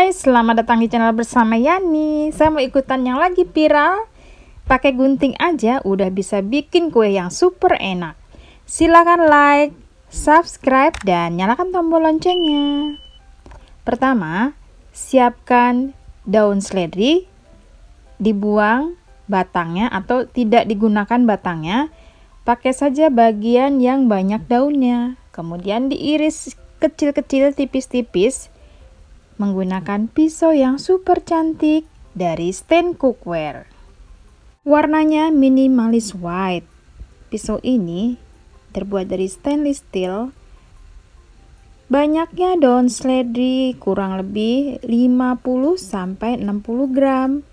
Hai, selamat datang di channel bersama Yani. Saya mau ikutan yang lagi viral. Pakai gunting aja udah bisa bikin kue yang super enak. Silahkan like, subscribe, dan nyalakan tombol loncengnya. Pertama, siapkan daun seledri. Dibuang batangnya atau tidak digunakan batangnya. Pakai saja bagian yang banyak daunnya. Kemudian diiris kecil-kecil tipis-tipis menggunakan pisau yang super cantik dari Stand Cookware. Warnanya minimalis white. Pisau ini terbuat dari stainless steel. Banyaknya daun seledri kurang lebih 50-60 gram.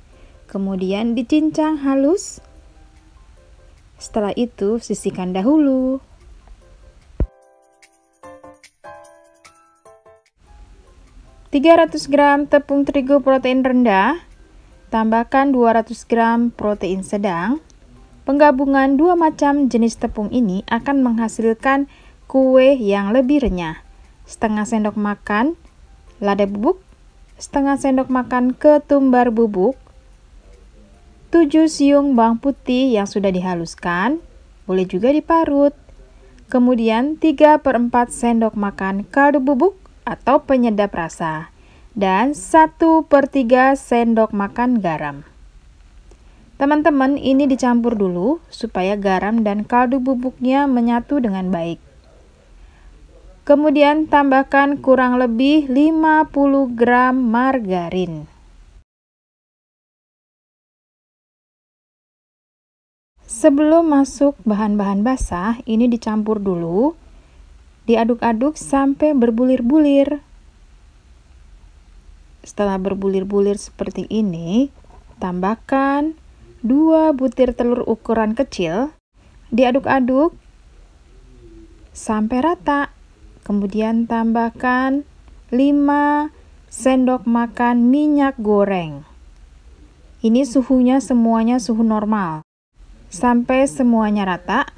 Kemudian dicincang halus. Setelah itu sisihkan dahulu. (300 gram tepung terigu protein rendah, tambahkan 200 gram protein sedang. Penggabungan dua macam jenis tepung ini akan menghasilkan kue yang lebih renyah. Setengah sendok makan lada bubuk, setengah sendok makan ketumbar bubuk, 7 siung bawang putih yang sudah dihaluskan, boleh juga diparut. Kemudian 3/4 sendok makan kaldu bubuk atau penyedap rasa, dan 1/3 sendok makan garam. Teman-teman, ini dicampur dulu supaya garam dan kaldu bubuknya menyatu dengan baik. Kemudian tambahkan kurang lebih 50 gram margarin. Sebelum masuk bahan-bahan basah, ini dicampur dulu. Diaduk-aduk sampai berbulir-bulir. Setelah berbulir-bulir seperti ini, tambahkan 2 butir telur ukuran kecil. Diaduk-aduk sampai rata. Kemudian tambahkan 5 sendok makan minyak goreng. Ini suhunya semuanya suhu normal. Sampai semuanya rata.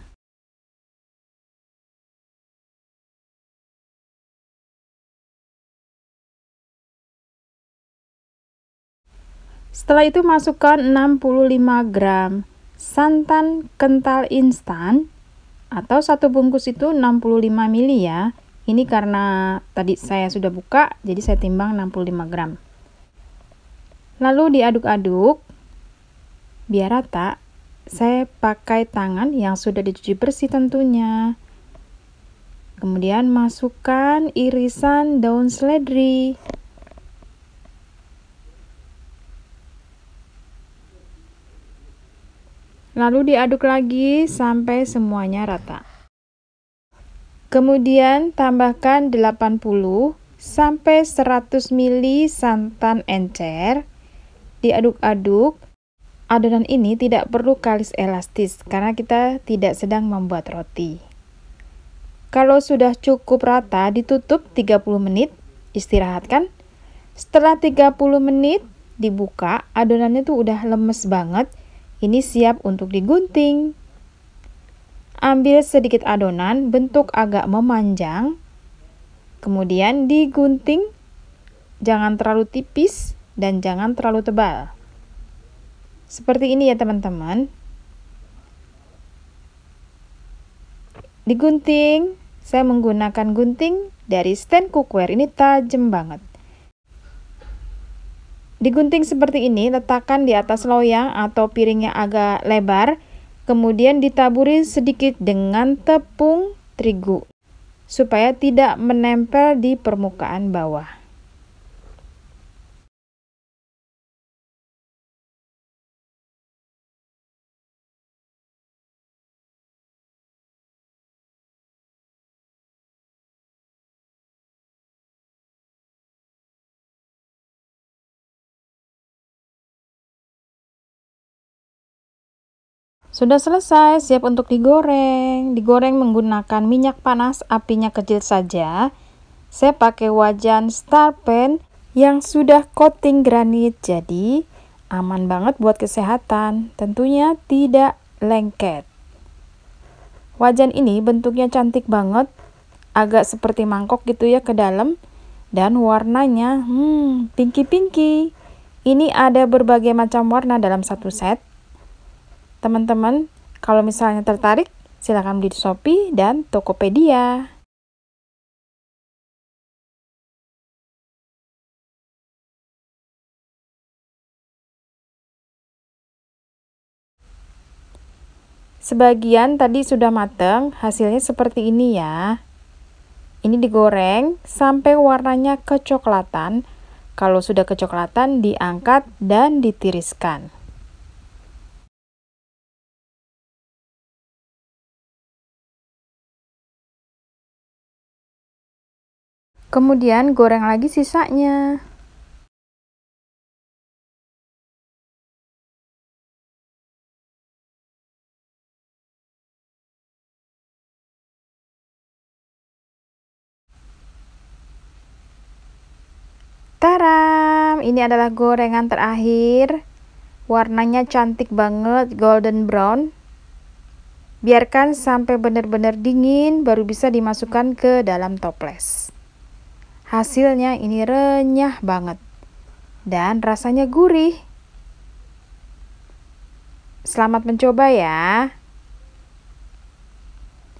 Setelah itu masukkan 65 gram santan kental instan atau satu bungkus itu 65 ml ya. Ini karena tadi saya sudah buka, jadi saya timbang 65 gram. Lalu diaduk-aduk biar rata. Saya pakai tangan yang sudah dicuci bersih tentunya. Kemudian masukkan irisan daun seledri. Lalu diaduk lagi sampai semuanya rata. Kemudian tambahkan 80-100 ml santan encer. Diaduk-aduk. Adonan ini tidak perlu kalis elastis karena kita tidak sedang membuat roti. Kalau sudah cukup rata, ditutup 30 menit, istirahatkan. Setelah 30 menit dibuka, adonannya tuh udah lemes banget. Ini siap untuk digunting. Ambil sedikit adonan, bentuk agak memanjang. Kemudian digunting. Jangan terlalu tipis dan jangan terlalu tebal. Seperti ini ya teman-teman. Digunting. Saya menggunakan gunting dari Stand Cookware. Ini tajam banget. Digunting seperti ini, letakkan di atas loyang atau piring yang agak lebar, kemudian ditaburi sedikit dengan tepung terigu, supaya tidak menempel di permukaan bawah. Sudah selesai, siap untuk digoreng. Digoreng menggunakan minyak panas, apinya kecil saja. Saya pakai wajan star pan yang sudah coating granit, jadi aman banget buat kesehatan. Tentunya tidak lengket. Wajan ini bentuknya cantik banget, agak seperti mangkok gitu ya ke dalam. Dan warnanya, pinky-pinky. Ini ada berbagai macam warna dalam satu set. Teman-teman, kalau misalnya tertarik, silakan beli di Shopee dan Tokopedia. Sebagian tadi sudah matang, hasilnya seperti ini ya. Ini digoreng sampai warnanya kecoklatan. Kalau sudah kecoklatan, diangkat dan ditiriskan. Kemudian goreng lagi sisanya. Taram, ini adalah gorengan terakhir. Warnanya cantik banget, golden brown. Biarkan sampai benar-benar dingin, baru bisa dimasukkan ke dalam toples. Hasilnya ini renyah banget dan rasanya gurih. Selamat mencoba ya.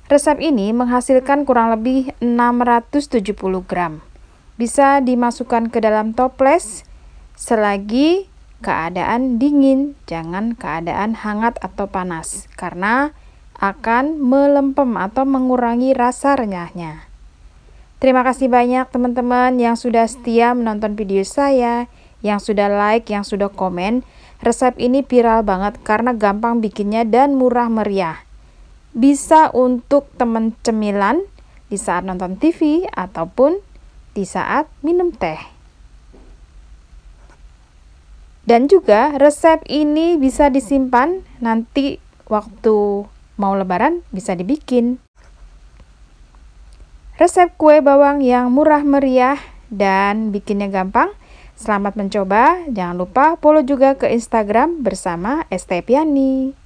Resep ini menghasilkan kurang lebih 670 gram. Bisa dimasukkan ke dalam toples selagi keadaan dingin, jangan keadaan hangat atau panas, karena akan melempem atau mengurangi rasa renyahnya. Terima kasih banyak teman-teman yang sudah setia menonton video saya, yang sudah like, yang sudah komen. Resep ini viral banget karena gampang bikinnya dan murah meriah. Bisa untuk teman cemilan di saat nonton TV ataupun di saat minum teh. Dan juga resep ini bisa disimpan, nanti waktu mau lebaran bisa dibikin. Resep kue bawang yang murah meriah dan bikinnya gampang. Selamat mencoba, jangan lupa follow juga ke Instagram bersama Estepiani.